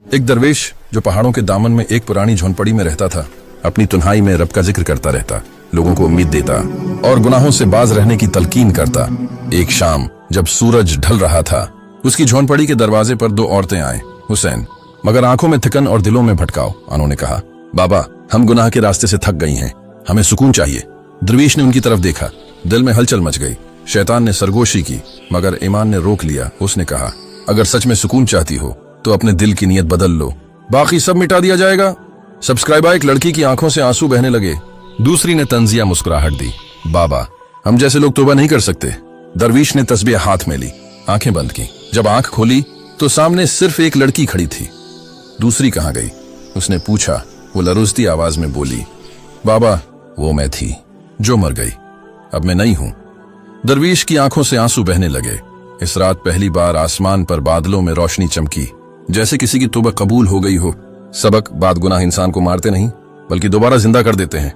एक दरवेश जो पहाड़ों के दामन में एक पुरानी झोंपड़ी में रहता था, अपनी तुन्हाई में रब का जिक्र करता रहता, लोगों को उम्मीद देता और गुनाहों से बाज रहने की तलकीन करता। एक शाम जब सूरज ढल रहा था, उसकी झोंपड़ी के दरवाजे पर दो औरतें आए। हुसैन, मगर आंखों में थकन और दिलों में भटकाव। उन्होंने कहा, बाबा, हम गुनाह के रास्ते से थक गई हैं, हमें सुकून चाहिए। दरवेश ने उनकी तरफ देखा, दिल में हलचल मच गई। शैतान ने सरगोशी की, मगर ईमान ने रोक लिया। उसने कहा, अगर सच में सुकून चाहती हो तो अपने दिल की नीयत बदल लो, बाकी सब मिटा दिया जाएगा। सब्सक्राइबर। एक लड़की की आंखों से आंसू बहने लगे। दूसरी ने तंजिया मुस्कुराहट दी, बाबा, हम जैसे लोग तौबा नहीं कर सकते। दरवेश ने तस्बीह हाथ में ली, आंखें बंद की। जब आंख खोली तो सामने सिर्फ एक लड़की खड़ी थी। दूसरी कहां गई? उसने पूछा। वो लरुजती आवाज में बोली, बाबा, वो मैं थी जो मर गई, अब मैं नहीं हूं। दरवेश की आंखों से आंसू बहने लगे। इस रात पहली बार आसमान पर बादलों में रोशनी चमकी, जैसे किसी की तौबा कबूल हो गई हो। सबक, बाद गुनाह इंसान को मारते नहीं बल्कि दोबारा जिंदा कर देते हैं।